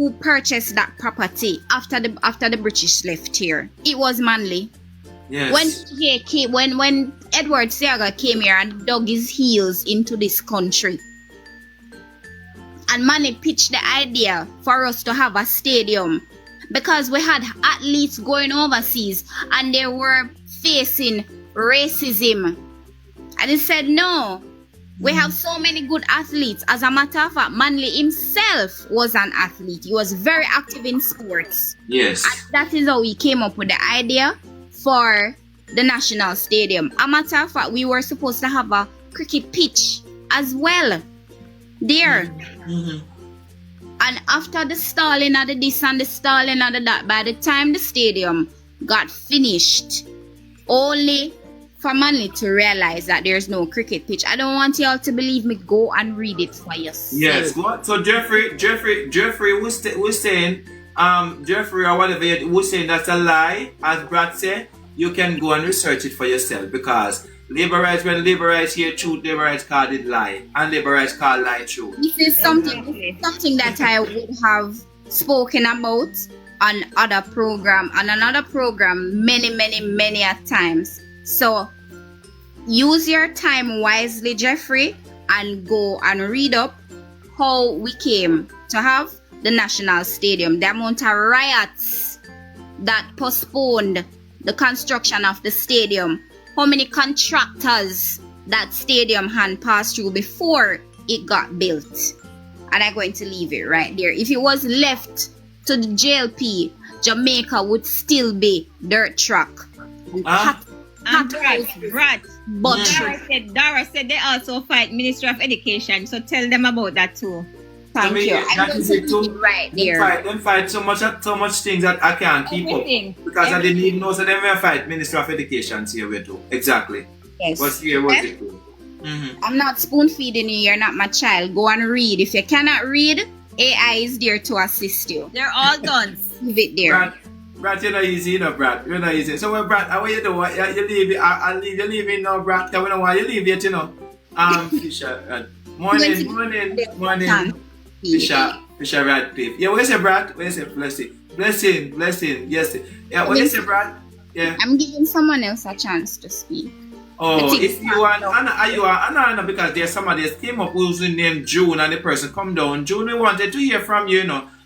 who purchased that property after the British left here. It was Manley. Yes. When Edward Seaga came here and dug his heels into this country, and Manley pitched the idea for us to have a stadium because we had athletes going overseas and they were facing racism. And he said, no, we have so many good athletes. As a matter of fact, Manley himself was an athlete. He was very active in sports. Yes. And that is how we came up with the idea for the National Stadium. A matter of fact, we were supposed to have a cricket pitch as well there. Mm-hmm. And after the stalling of the this and the stalling of the that, by the time the stadium got finished, only for Manley to realize that there's no cricket pitch. I don't want y'all to believe me. Go and read it for yourself. Yes. So Jeffrey was saying, Jeffrey or whatever was saying that's a lie. As Brad said, you can go and research it for yourself because labor rights, when labor rights hear truth, labor rights called it lie, and labor rights called lie truth. This is something that I would have spoken about on other program and another program many a times. So use your time wisely, Jeffrey, and go and read up how we came to have the National Stadium, the amount of riots that postponed the construction of the stadium, how many contractors that stadium had passed through before it got built. And I'm going to leave it right there. If it was left to the JLP, Jamaica would still be dirt track. Brad, Dara said they also fight Ministry of Education, so tell them about that too. Thank you. I'm going to leave it right there. Them fight so much things that I can't keep up because I didn't even know. So they will fight Ministry of Education here we too. Exactly. Yes. What's here? What's it too? Mm-hmm. I'm not spoon feeding you. You're not my child. Go and read. If you cannot read, AI is there to assist you. They're all guns. Leave it there. Brad, you're not easy, Brad. You're not easy. So, Brad, how you do? You leave it. I'll leave you leaving now, Brad. Because we don't want you leave it, Fisher. Morning. Fisher Radcliffe. Yeah, what you say, Brad? What you say? Blessing. Yes. Yeah, what you say, Brad? Yeah. I'm giving someone else a chance to speak. Oh, if you are Anna, because there's somebody that came up who's named June and the person come down. June, we wanted to hear from you,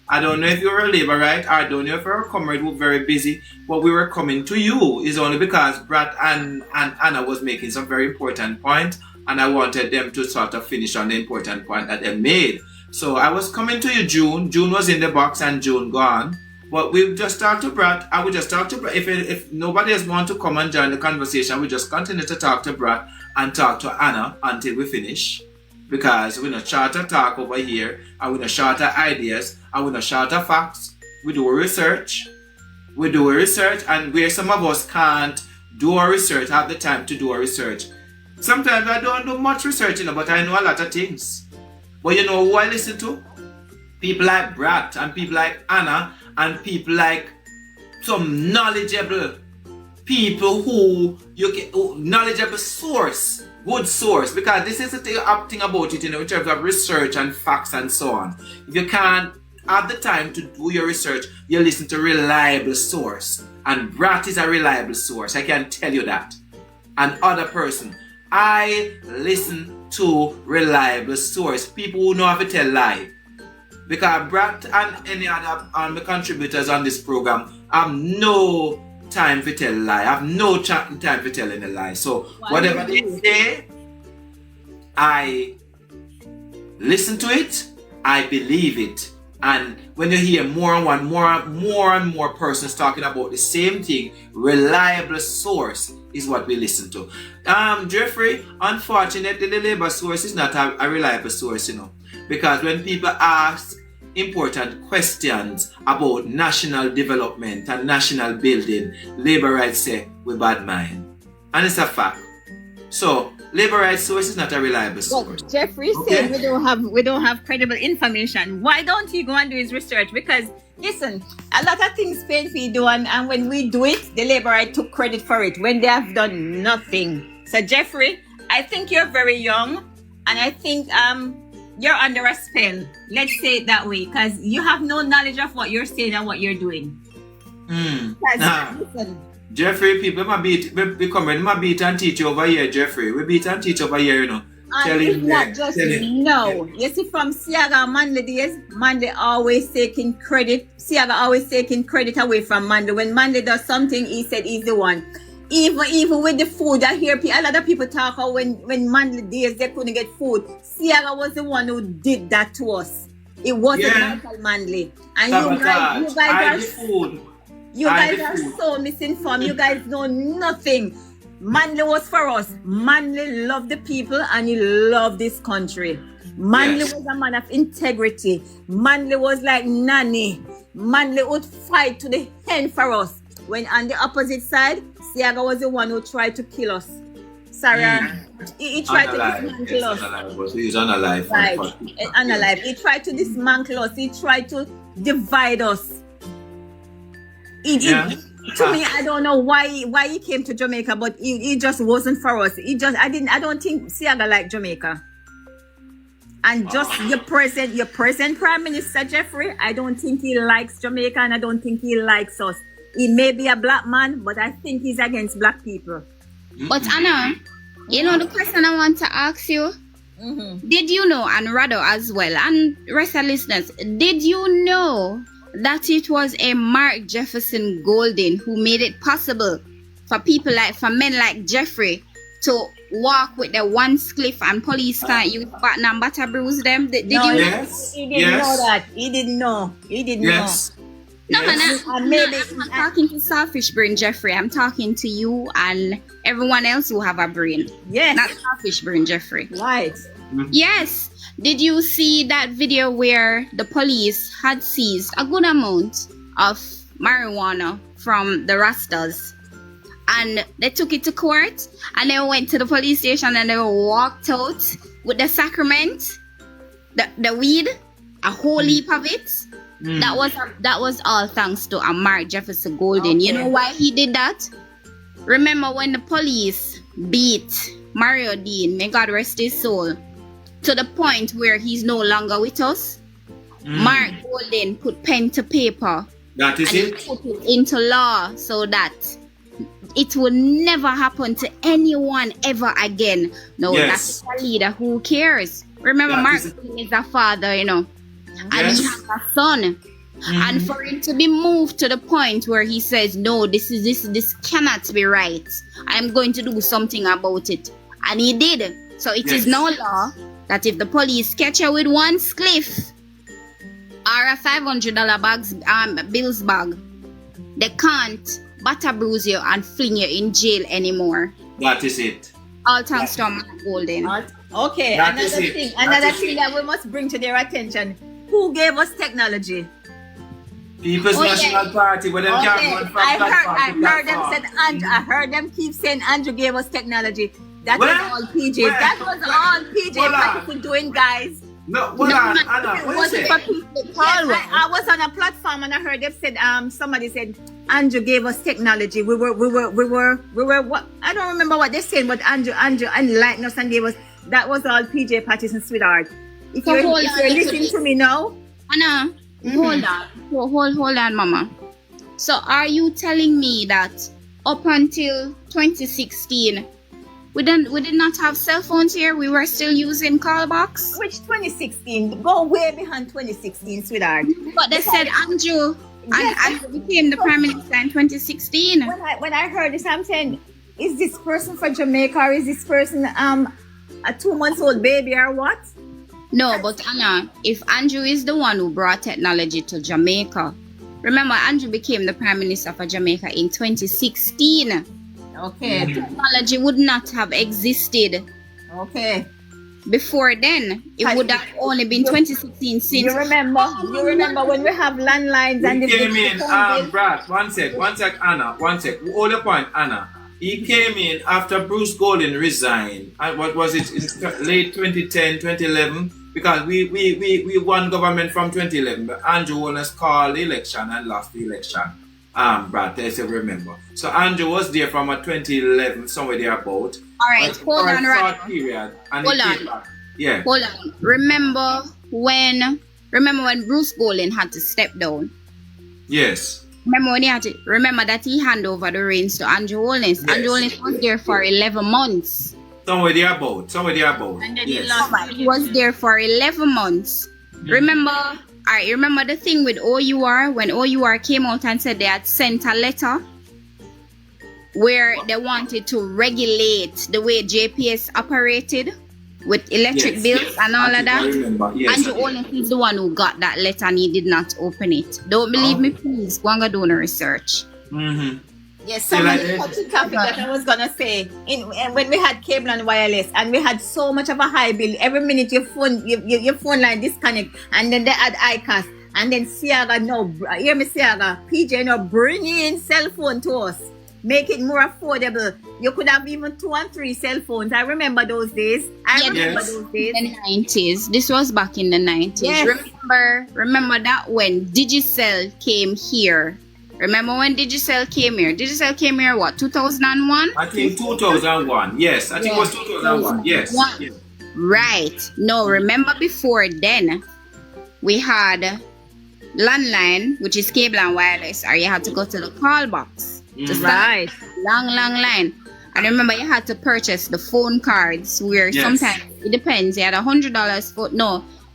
I don't know if you're a labor, right? I don't know if you're a comrade. We're very busy. But we were coming to you is only because Brad and Anna was making some very important point, and I wanted them to sort of finish on the important point that they made. So I was coming to you, June. June was in the box and June gone. But we just talked to Brad. I would just talk to Brad. If nobody else want to come and join the conversation, we just continue to talk to Brad and talk to Anna until we finish. Because we're not short of talk over here, and we're not short of ideas, and we're not short of facts. We do research, and where some of us can't do our research, have the time to do our research. Sometimes I don't do much research, but I know a lot of things. But you know who I listen to? People like Brad, and people like Anna, and people like some knowledgeable people who you get knowledgeable source. Good source, because this is the thing about it, in terms of research and facts and so on. If you can't have the time to do your research, you listen to reliable source. And Brat is a reliable source, I can tell you that. And other person, I listen to reliable source. People who know how to tell lie. Because Brat and any other the contributors on this program have no time to tell a lie. I have no time to tell any lie. So whatever they say, I listen to it, I believe it. And when you hear more and more persons talking about the same thing, reliable source is what we listen to. Jeffrey, unfortunately, the labor source is not a reliable source, because when people ask important questions about national development and national building, labor rights say we bad mind. And it's a fact. So labor rights source is not a reliable source. But Jeffrey said we don't have credible information. Why don't he go and do his research? Because listen, a lot of things painfully done, and when we do it, the labor right took credit for it when they have done nothing. So Jeffrey, I think you're very young, and I think you're under a spell. Let's say it that way, because you have no knowledge of what you're saying and what you're doing. Listen, Jeffrey, people might beat, we come in, might beat and teach over here, Jeffrey. We beat and teach over here, you know. and it's not just no. You see, from Siaga and Manley days, Manley always taking credit. Siaga always taking credit away from Manley. When Manley does something, he said he's the one. Even with the food, I hear a lot of people talk about when Manley days they couldn't get food. Siaga was the one who did that to us. It wasn't Michael Manley. And you guys are so misinformed. You guys know nothing. Manley was for us. Manley loved the people and he loved this country. Manley was a man of integrity. Manley was like Nanny. Manley would fight to the end for us. When on the opposite side, Siaga was the one who tried to kill us. Sarah, he tried to dismantle us. He's unalive. Right. Unalive. He tried to dismantle us. He tried to divide us. To me, I don't know why he came to Jamaica, but he just wasn't for us. I don't think Siaga liked Jamaica. And just your present Prime Minister Jeffrey, I don't think he likes Jamaica and I don't think he likes us. He may be a black man, but I think he's against black people. But Anna, you know the question I want to ask you? Did you know, and Rado as well, and rest of listeners, did you know that it was a Mark Jefferson Golden who made it possible for men like Jeffrey to walk with the one spliff and police can't use button and butter bruise them? Did you know? He didn't know that. He didn't know. No, man, I'm not talking to selfish brain, Jeffrey. I'm talking to you and everyone else who have a brain. Yes. Not selfish brain, Jeffrey. Right. Yes. Did you see that video where the police had seized a good amount of marijuana from the Rastas? And they took it to court and they went to the police station and they walked out with the sacrament, the weed, a whole heap of it. That was all thanks to a Mark Jefferson Golden. You know why he did that? Remember when the police beat Mario Dean, may God rest his soul, to the point where he's no longer with us? Mark Golden put pen to paper. That is it. He put it into law so that it will never happen to anyone ever again. No, that's a leader who cares. Remember, Mark Golden is a father, you know. And he has a son. And for him to be moved to the point where he says, no, this cannot be right. I'm going to do something about it. And he did. So it is now law that if the police catch you with one spliff or a $500 bills bag, they can't butter bruise you and fling you in jail anymore. That is it. All thanks to Mark Golden. Okay, another thing that we must bring to their attention. Who gave us technology? People's National Party, but them can't run from I heard them keep saying ANJU gave us technology. That was all PJ. That was all PJ doing, guys. No, hold on, Anna. What is it? I was on a platform and I heard them said somebody said ANJU gave us technology. We were what I don't remember what they said, but ANJU enlightened us and gave us. That was all PJ Patterson, sweetheart. If you're listening to me now, Anna, hold on, Mama. So are you telling me that up until 2016, we did not have cell phones here? We were still using call box? Which 2016? Go way behind 2016, sweetheart. But they said ANJU and became the Prime Minister in 2016. When I heard this, I'm saying, is this person for Jamaica or is this person a 2-month-old baby or what? No, but Anna, if ANJU is the one who brought technology to Jamaica, remember ANJU became the Prime Minister for Jamaica in 2016. Okay. Technology would not have existed. Okay. Before then, it would have only been 2016 since. You remember when we have landlines and the came in, Brad, one sec, Anna, hold the point, Anna. He came in after Bruce Golden resigned. And what was it? In late 2010, 2011? Because we won government from 2011. But ANJU won us called the election and lost the election. Brad, if you remember. So ANJU was there from 2011, somewhere there about. Alright, hold on, right. Period. And hold Yeah. Hold on. Remember when Bruce Golding had to step down? Yes. Remember that he handed over the reins to ANJU Holdings. Yes. ANJU Holdings was there for 11 months. Somewhere thereabout. And then Yes. He was there for 11 months. Remember the thing with OUR when OUR came out and said they had sent a letter where they wanted to regulate the way JPS operated with electric bills and all of that. Yes, ANJU Holdings is the one who got that letter and he did not open it. Don't believe me, please go and do the research. Mm-hmm. Yes, so many topic that I was gonna say. When we had cable and wireless, and we had so much of a high bill. Every minute your phone line disconnect, and then they add ICAS, and then Siaga no, hear me Siaga, PJ no bring in cell phone to us, make it more affordable. You could have even 2 and 3 cell phones. I remember those days. In the 90s. This was back in the 90s. Yes. Remember that when Digicel came here. Remember when Digicel came here? Digicel came here what, 2001? I think 2001. Yes, I think it was 2001. Yes. Yes. Right. No, remember before then we had landline, which is cable and wireless, or you had to go to the call box. Just Right. long line. And remember you had to purchase the phone cards where Yes. sometimes it depends. You had $100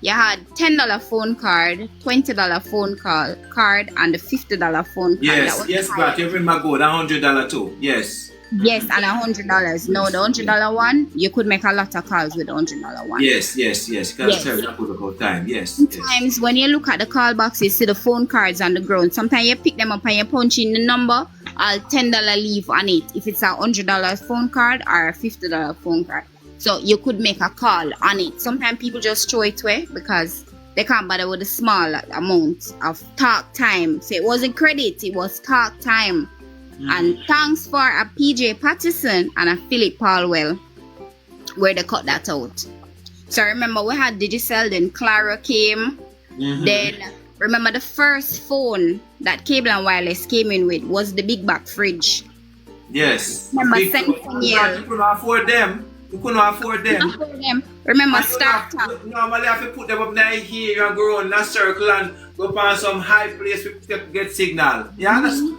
you had $10 phone card, $20 phone card, and the $50 phone card. Yes, yes, but you remember go, that $100 too. Yes. Yes, and $100. No, the $100 one, you could make a lot of calls with the $100 one. Yes. Because tell that good about time. Yes. Sometimes when you look at the call box, you see the phone cards on the ground. Sometimes you pick them up and you punch in the number, I'll $10 leave on it. If it's a $100 phone card or a $50 phone card. So you could make a call on it. Sometimes people just throw it away because they can't bother with a small amount of talk time. So it wasn't credit, it was talk time. And thanks for a PJ Patterson and a Philip Palwell where they cut that out. So remember we had Digicel, then Clara came. Then remember the first phone that Cable and Wireless came in with was the big back fridge. Yes. Remember You couldn't afford them. Remember And you Startup. normally have to put them up there here and go around that circle and go find some high place to get signal. You understand?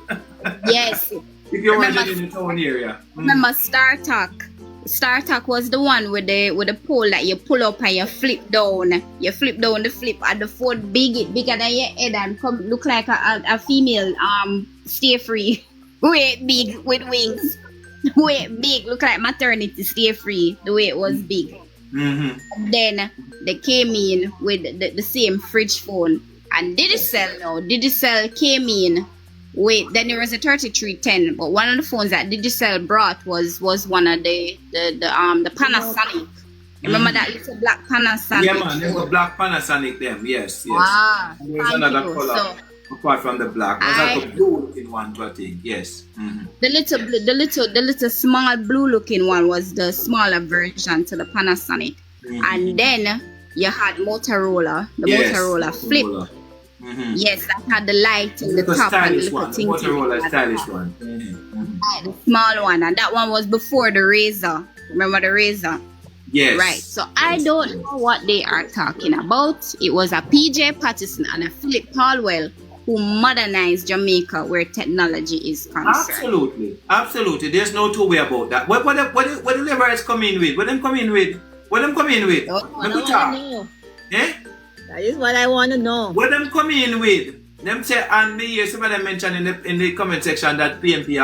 Yes. If you want Remember- in the town area. Remember StarTalk. StarTalk was the one with the pole that you pull up and you flip down. You flip down the flip and the phone bigger than your head and come look like a female stay free. Way big with wings. Way big, look like maternity stay free. The way it was big. Then they came in with the same fridge phone. And Digicel came in. Wait, then there was a 3310, but one of the phones that Digicel brought was one of the Panasonic. Remember that little black Panasonic? Yeah, man, there was black Panasonic them. Yes. Ah, There was another color So apart from the black. It was like a blue looking one, I think. Yes. the little small blue looking one was the smaller version to the Panasonic. And then you had Motorola, Motorola Flip. Yes, that had the light in the top and the little thing. Motorola stylish one. The small one, and that one was before the Razor. Remember the Razor? Yes. Right. So I don't know what they are talking about. It was a PJ Patterson and a Philip Palwell who modernized Jamaica where technology is concerned. Absolutely. There's no two way about that. What the liberals come in with? What them come in with? Eh? That is what I want to know. What them come in with? Them say, and me hear somebody mention in the comment section that PMP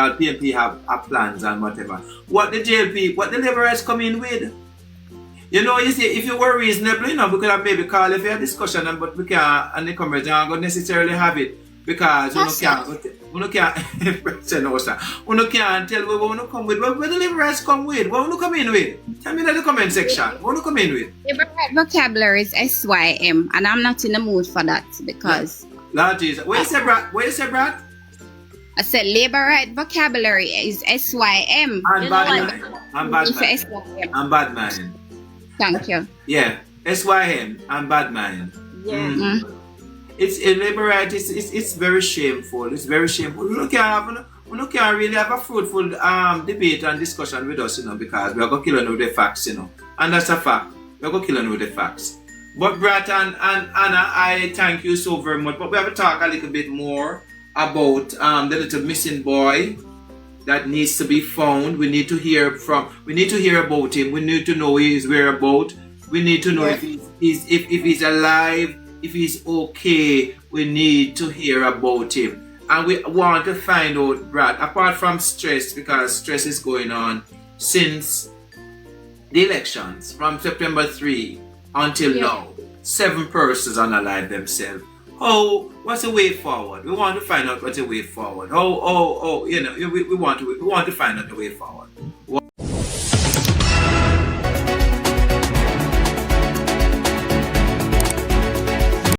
have plans and whatever. What the liberals come in with? You know, you see, if you were reasonable, we could have maybe call if you have discussion, but we can't, and the comments don't necessarily have it because we can't tell what we come with. What the liberals come with? What we come in with? Tell me in the comment section. What we come in with? Liberal vocabulary is SYM, and I'm not in the mood for that because. Lord Jesus. What you say, Brad? I said labor right vocabulary is SYM. And bad mind. Thank you. Yeah, SYM and bad mind. Yeah. It's labor right. It's very shameful. It's very shameful. We can't really have a fruitful debate and discussion with us, because we are going to kill them with the facts, and that's a fact. We're going to kill him with the facts. But Brat and Anna, I thank you so very much. But we have to talk a little bit more about the little missing boy that needs to be found. We need to hear about him. We need to know his whereabouts. We need to know if he's alive, if he's okay. We need to hear about him. And we want to find out, Brad, apart from stress, because stress is going on since the elections, from September 3 until now, 7 persons unalive themselves. What's the way forward? We want to find out what's the way forward. We want to find out the way forward.